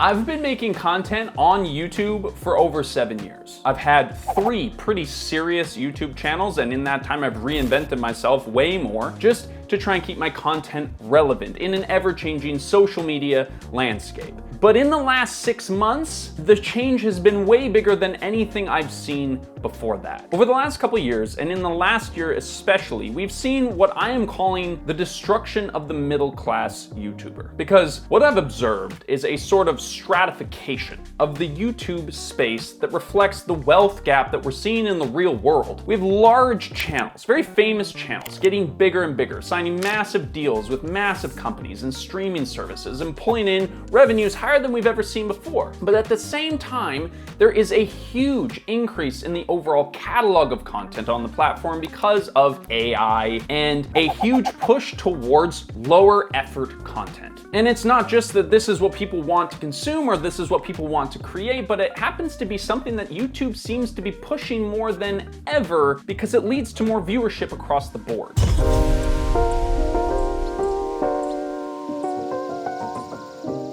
I've been making content on YouTube for over 7 years. I've had 3 pretty serious YouTube channels, and in that time I've reinvented myself way more just to try and keep my content relevant in an ever-changing social media landscape. But in the last 6 months, the change has been way bigger than anything I've seen before that. Over the last couple of years, and in the last year especially, we've seen what I am calling the destruction of the middle-class YouTuber. Because what I've observed is a sort of stratification of the YouTube space that reflects the wealth gap that we're seeing in the real world. We have large channels, very famous channels, getting bigger and bigger, signing massive deals with massive companies and streaming services and pulling in revenues higher than we've ever seen before. But at the same time, there is a huge increase in the overall catalog of content on the platform because of AI and a huge push towards lower effort content. And it's not just that this is what people want to consume or this is what people want to create, but it happens to be something that YouTube seems to be pushing more than ever because it leads to more viewership across the board.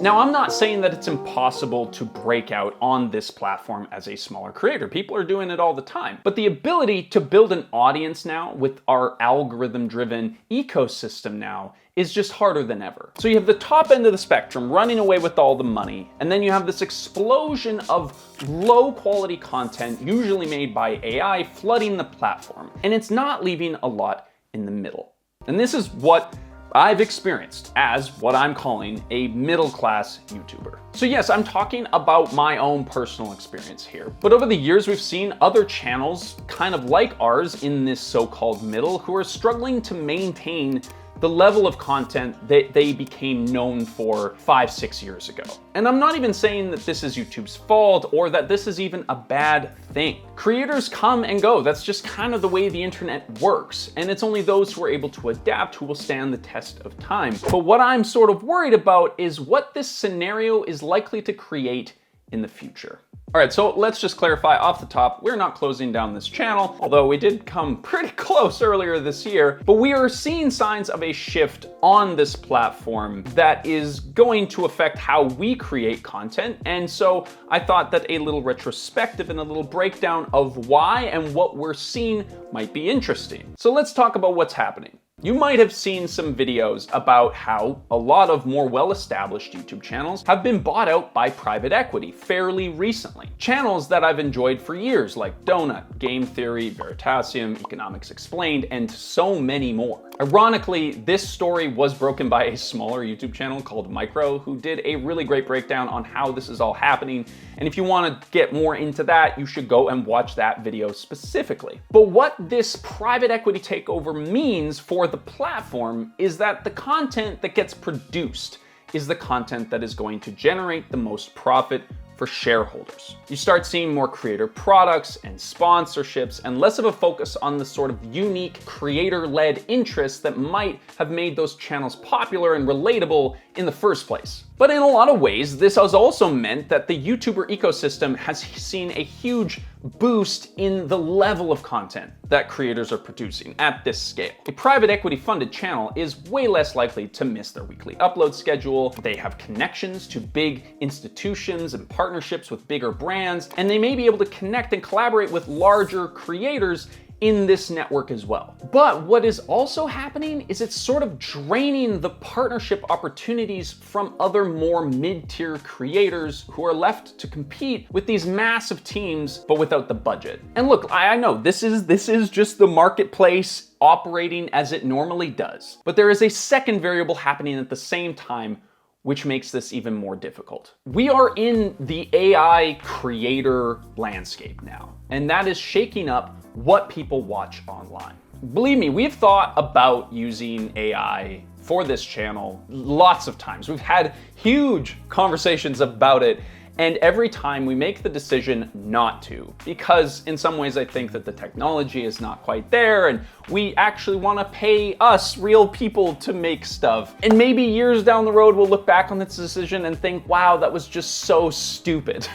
Now, I'm not saying that it's impossible to break out on this platform as a smaller creator. People are doing it all the time. But the ability to build an audience now with our algorithm-driven ecosystem now is just harder than ever. So you have the top end of the spectrum running away with all the money, and then you have this explosion of low quality content, usually made by AI, flooding the platform. And it's not leaving a lot in the middle. And this is what I've experienced as what I'm calling a middle-class YouTuber. So yes, I'm talking about my own personal experience here, but over the years we've seen other channels kind of like ours in this so-called middle who are struggling to maintain the level of content that they became known for 5-6 years ago. And I'm not even saying that this is YouTube's fault or that this is even a bad thing. Creators come and go. That's just kind of the way the internet works. And it's only those who are able to adapt who will stand the test of time. But what I'm sort of worried about is what this scenario is likely to create in the future. All right, so let's just clarify off the top, we're not closing down this channel, although we did come pretty close earlier this year, but we are seeing signs of a shift on this platform that is going to affect how we create content. And so I thought that a little retrospective and a little breakdown of why and what we're seeing might be interesting. So let's talk about what's happening. You might have seen some videos about how a lot of more well-established YouTube channels have been bought out by private equity fairly recently. Channels that I've enjoyed for years like Donut, Game Theory, Veritasium, Economics Explained, and so many more. Ironically, this story was broken by a smaller YouTube channel called McClure, who did a really great breakdown on how this is all happening. And if you want to get more into that, you should go and watch that video specifically. But what this private equity takeover means for the platform is that the content that gets produced is the content that is going to generate the most profit for shareholders. You start seeing more creator products and sponsorships and less of a focus on the sort of unique creator-led interests that might have made those channels popular and relatable in the first place. But in a lot of ways, this has also meant that the YouTuber ecosystem has seen a huge boost in the level of content that creators are producing at this scale. A private equity funded channel is way less likely to miss their weekly upload schedule. They have connections to big institutions and partnerships with bigger brands, and they may be able to connect and collaborate with larger creators in this network as well. But what is also happening is it's sort of draining the partnership opportunities from other more mid-tier creators who are left to compete with these massive teams, but without the budget. And look, I know this is just the marketplace operating as it normally does. But there is a second variable happening at the same time, which makes this even more difficult. We are in the AI creator landscape now, and that is shaking up what people watch online. Believe me, we've thought about using AI for this channel lots of times. We've had huge conversations about it, and every time we make the decision not to, because in some ways I think that the technology is not quite there and we actually want to pay us real people to make stuff. And maybe years down the road we'll look back on this decision and think, wow, that was just so stupid.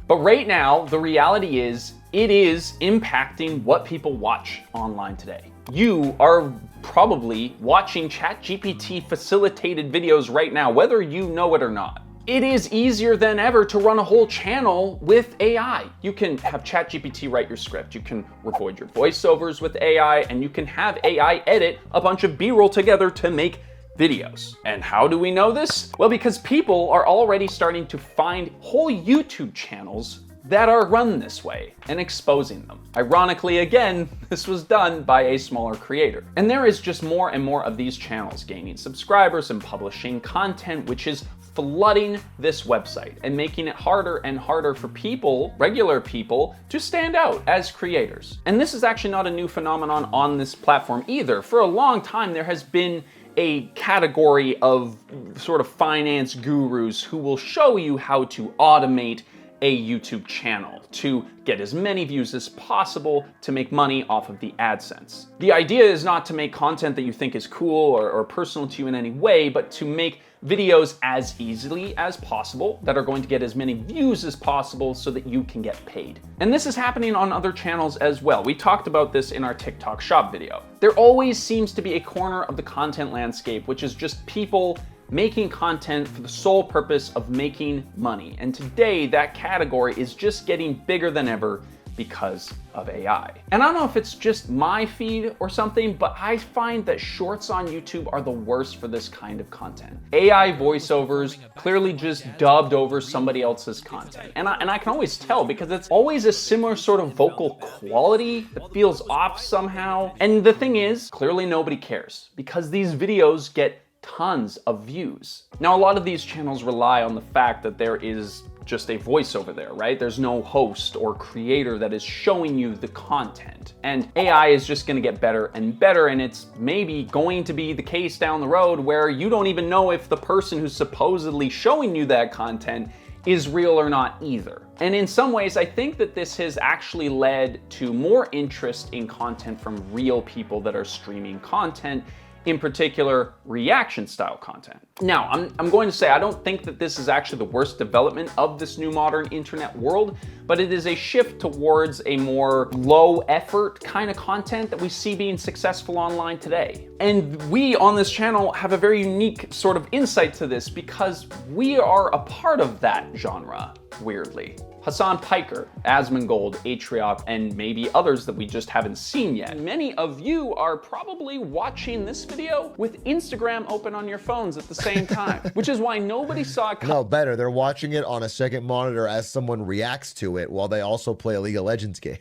But right now, the reality is it is impacting what people watch online today. You are probably watching ChatGPT facilitated videos right now, whether you know it or not. It is easier than ever to run a whole channel with AI. You can have ChatGPT write your script, you can record your voiceovers with AI, and you can have AI edit a bunch of B-roll together to make videos. And how do we know this? Well, because people are already starting to find whole YouTube channels that are run this way and exposing them. Ironically, again, this was done by a smaller creator. And there is just more and more of these channels gaining subscribers and publishing content, which is flooding this website and making it harder and harder for people, regular people, to stand out as creators. And this is actually not a new phenomenon on this platform either. For a long time, there has been a category of sort of finance gurus who will show you how to automate a YouTube channel to get as many views as possible to make money off of the AdSense. The idea is not to make content that you think is cool or personal to you in any way, but to make videos as easily as possible that are going to get as many views as possible so that you can get paid. And this is happening on other channels as well. We talked about this in our TikTok shop video. There always seems to be a corner of the content landscape, which is just people making content for the sole purpose of making money. And today that category is just getting bigger than ever because of AI. And I don't know if it's just my feed or something, but I find that shorts on YouTube are the worst for this kind of content. AI voiceovers clearly just dubbed over somebody else's content. And I can always tell because it's always a similar sort of vocal quality that feels off somehow. And the thing is, clearly nobody cares because these videos get tons of views. Now, a lot of these channels rely on the fact that there is just a voiceover there, right? There's no host or creator that is showing you the content. And AI is just gonna get better and better, and it's maybe going to be the case down the road where you don't even know if the person who's supposedly showing you that content is real or not either. And in some ways, I think that this has actually led to more interest in content from real people that are streaming content, in particular reaction style content. Now, I'm going to say I don't think that this is actually the worst development of this new modern internet world, but it is a shift towards a more low effort kind of content that we see being successful online today. And we on this channel have a very unique sort of insight to this because we are a part of that genre, weirdly. Hassan Piker, Asmongold, Atriop, and maybe others that we just haven't seen yet. Many of you are probably watching this video with Instagram open on your phones at the same time, which is why nobody saw it. No, better. They're watching it on a second monitor as someone reacts to it while they also play a League of Legends game.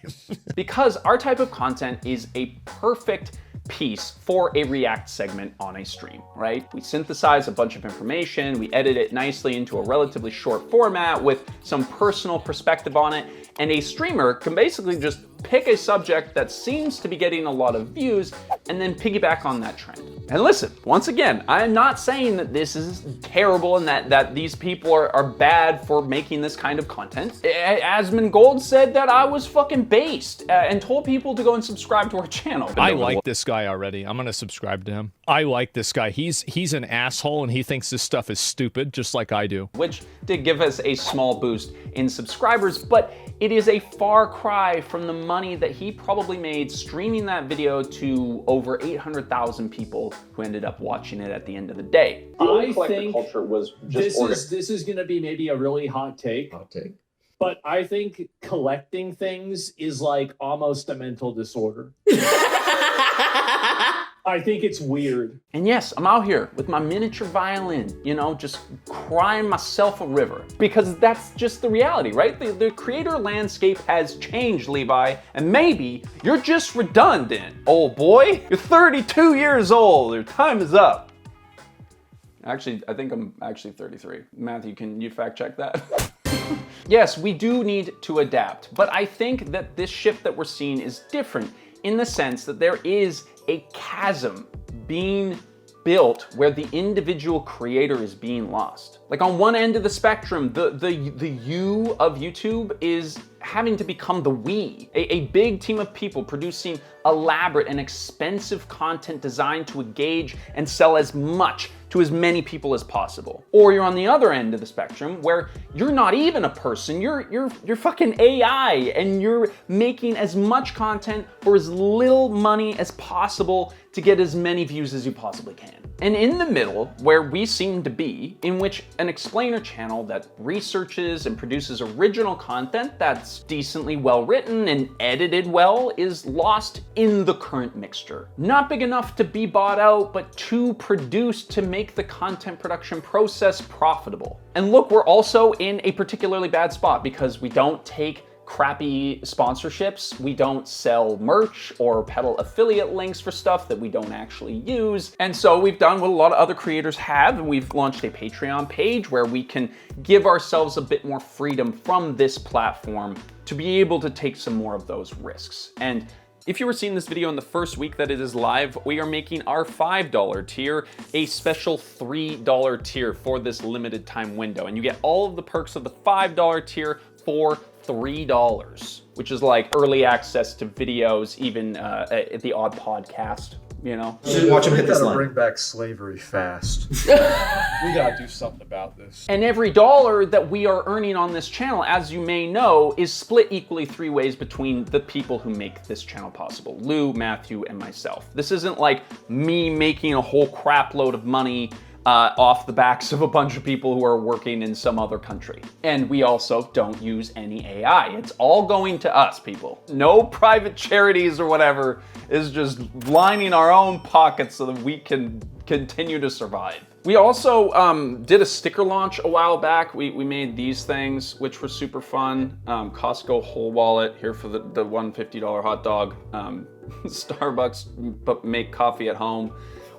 Because our type of content is a perfect piece for a React segment on a stream, right? We synthesize a bunch of information, we edit it nicely into a relatively short format with some personal perspective on it, and a streamer can basically just pick a subject that seems to be getting a lot of views and then piggyback on that trend. And listen, once again, I am not saying that this is terrible and that these people are bad for making this kind of content. Asmongold said that I was fucking based and told people to go and subscribe to our channel. I like this guy already. I'm gonna subscribe to him. I like this guy. He's an asshole and he thinks this stuff is stupid, just like I do. Which did give us a small boost in subscribers, but it is a far cry from the money that he probably made streaming that video to over 800,000 people who ended up watching it at the end of the day. I think culture was just this is going to be maybe a really hot take. But I think collecting things is like almost a mental disorder. I think it's weird. And yes, I'm out here with my miniature violin, you know, just crying myself a river. Because that's just the reality, right? The creator landscape has changed, Levi, and maybe you're just redundant, old boy. You're 32 years old, your time is up. Actually, I think I'm actually 33. Matthew, can you fact check that? Yes, we do need to adapt, but I think that this shift that we're seeing is different in the sense that there is a chasm being built where the individual creator is being lost. Like on one end of the spectrum, the you of YouTube is having to become the we, a big team of people producing elaborate and expensive content designed to engage and sell as much to as many people as possible. Or you're on the other end of the spectrum where you're not even a person, you're fucking AI and you're making as much content for as little money as possible to get as many views as you possibly can. And in the middle, where we seem to be, in which an explainer channel that researches and produces original content that's decently well written and edited well is lost in the current mixture. Not big enough to be bought out, but too produced to make the content production process profitable. And look, we're also in a particularly bad spot because we don't take crappy sponsorships, we don't sell merch or peddle affiliate links for stuff that we don't actually use. And so we've done what a lot of other creators have, and we've launched a Patreon page where we can give ourselves a bit more freedom from this platform to be able to take some more of those risks. And if you were seeing this video in the first week that it is live, we are making our $5 tier a special $3 tier for this limited time window. And you get all of the perks of the $5 tier for $3, which is like early access to videos, even the odd podcast, you know? Should watch him hit this line. Bring back slavery fast. We gotta do something about this. And every dollar that we are earning on this channel, as you may know, is split equally 3 ways between the people who make this channel possible. Lou, Matthew, and myself. This isn't like me making a whole crap load of money off the backs of a bunch of people who are working in some other country. And we also don't use any AI. It's all going to us, people. No private charities or whatever. Is just lining our own pockets so that we can continue to survive. We also did a sticker launch a while back. We made these things, which were super fun. Costco whole wallet here for the $150 hot dog. Starbucks, but make coffee at home.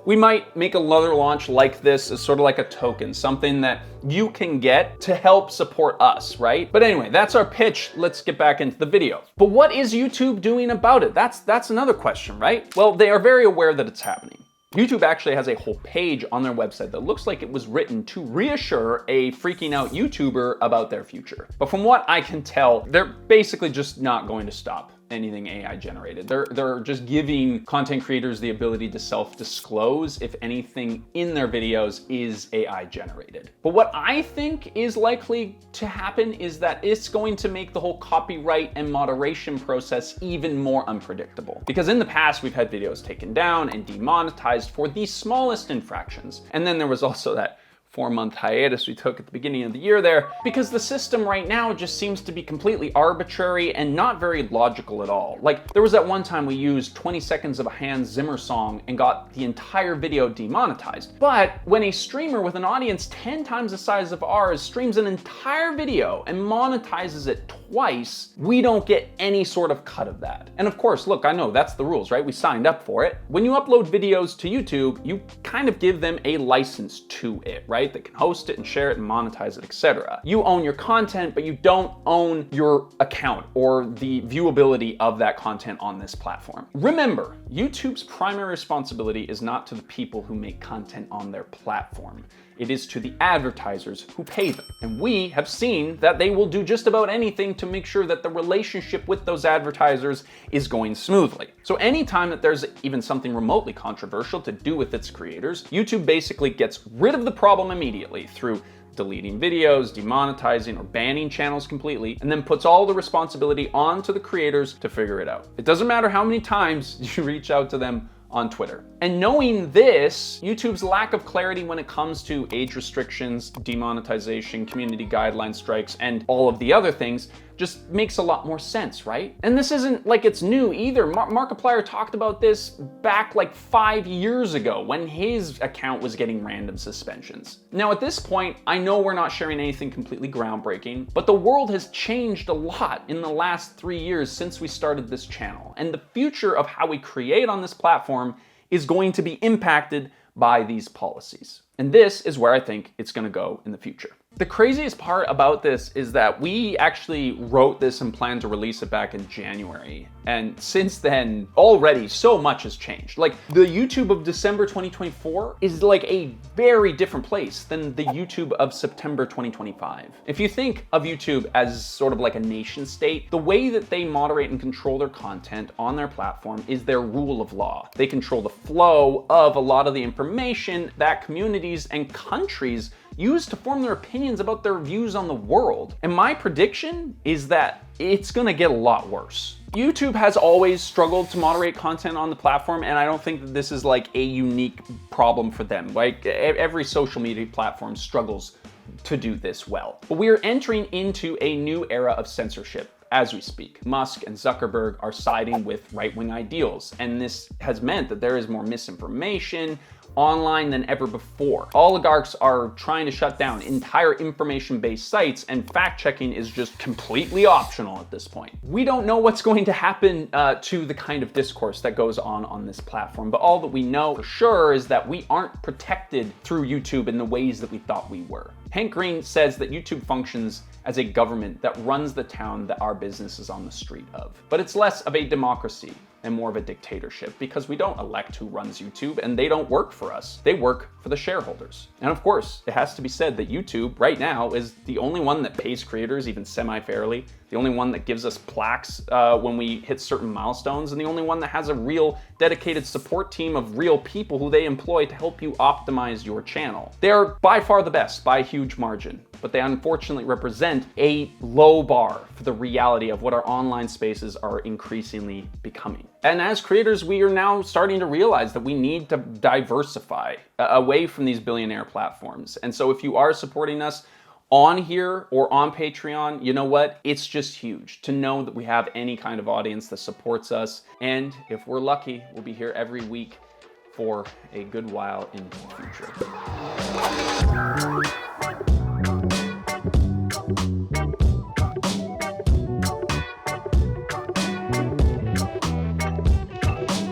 We might make another launch like this as sort of like a token, something that you can get to help support us, right? But anyway, that's our pitch. Let's get back into the video. But what is YouTube doing about it? That's another question, right? Well, they are very aware that it's happening. YouTube actually has a whole page on their website that looks like it was written to reassure a freaking out YouTuber about their future. But from what I can tell, they're basically just not going to stop anything AI generated. They're just giving content creators the ability to self-disclose if anything in their videos is AI generated. But what I think is likely to happen is that it's going to make the whole copyright and moderation process even more unpredictable. Because in the past, we've had videos taken down and demonetized for the smallest infractions. And then there was also that 4-month hiatus we took at the beginning of the year there, because the system right now just seems to be completely arbitrary and not very logical at all. Like, there was that one time we used 20 seconds of a Hans Zimmer song and got the entire video demonetized. But when a streamer with an audience 10 times the size of ours streams an entire video and monetizes it twice, we don't get any sort of cut of that. And of course, look, I know that's the rules, right? We signed up for it. When you upload videos to YouTube, you kind of give them a license to it, right? That can host it and share it and monetize it, etc. You own your content, but you don't own your account or the viewability of that content on this platform. Remember, YouTube's primary responsibility is not to the people who make content on their platform. It is to the advertisers who pay them. And we have seen that they will do just about anything to make sure that the relationship with those advertisers is going smoothly. So anytime that there's even something remotely controversial to do with its creators, YouTube basically gets rid of the problem immediately through deleting videos, demonetizing, or banning channels completely, and then puts all the responsibility onto the creators to figure it out. It doesn't matter how many times you reach out to them on Twitter. And knowing this, YouTube's lack of clarity when it comes to age restrictions, demonetization, community guideline strikes, and all of the other things just makes a lot more sense, right? And this isn't like it's new either. Markiplier talked about this back like 5 years ago when his account was getting random suspensions. Now at this point, I know we're not sharing anything completely groundbreaking, but the world has changed a lot in the last 3 years since we started this channel. And the future of how we create on this platform is going to be impacted by these policies. And this is where I think it's gonna go in the future. The craziest part about this is that we actually wrote this and planned to release it back in January. And since then, already so much has changed. Like, the YouTube of December 2024 is like a very different place than the YouTube of September 2025. If you think of YouTube as sort of like a nation state, the way that they moderate and control their content on their platform is their rule of law. They control the flow of a lot of the information that communities and countries use to form their opinions about their views on the world. And my prediction is that it's gonna get a lot worse. YouTube has always struggled to moderate content on the platform, and I don't think that this is like a unique problem for them. Like every social media platform struggles to do this well. But we are entering into a new era of censorship as we speak. Musk and Zuckerberg are siding with right-wing ideals, and this has meant that there is more misinformation online than ever before. Oligarchs are trying to shut down entire information-based sites, and fact-checking is just completely optional at this point. We don't know what's going to happen to the kind of discourse that goes on this platform, but all that we know for sure is that we aren't protected through YouTube in the ways that we thought we were. Hank Green says that YouTube functions as a government that runs the town that our business is on the street of. But it's less of a democracy and more of a dictatorship, because we don't elect who runs YouTube, and they don't work for us. They work for the shareholders. And of course, it has to be said that YouTube right now is the only one that pays creators even semi-fairly, the only one that gives us plaques when we hit certain milestones, and the only one that has a real dedicated support team of real people who they employ to help you optimize your channel. They're by far the best by a huge margin, but they unfortunately represent a low bar for the reality of what our online spaces are increasingly becoming. And as creators, we are now starting to realize that we need to diversify away from these billionaire platforms. And so if you are supporting us on here or on Patreon, you know what? It's just huge to know that we have any kind of audience that supports us. And if we're lucky, we'll be here every week for a good while in the future.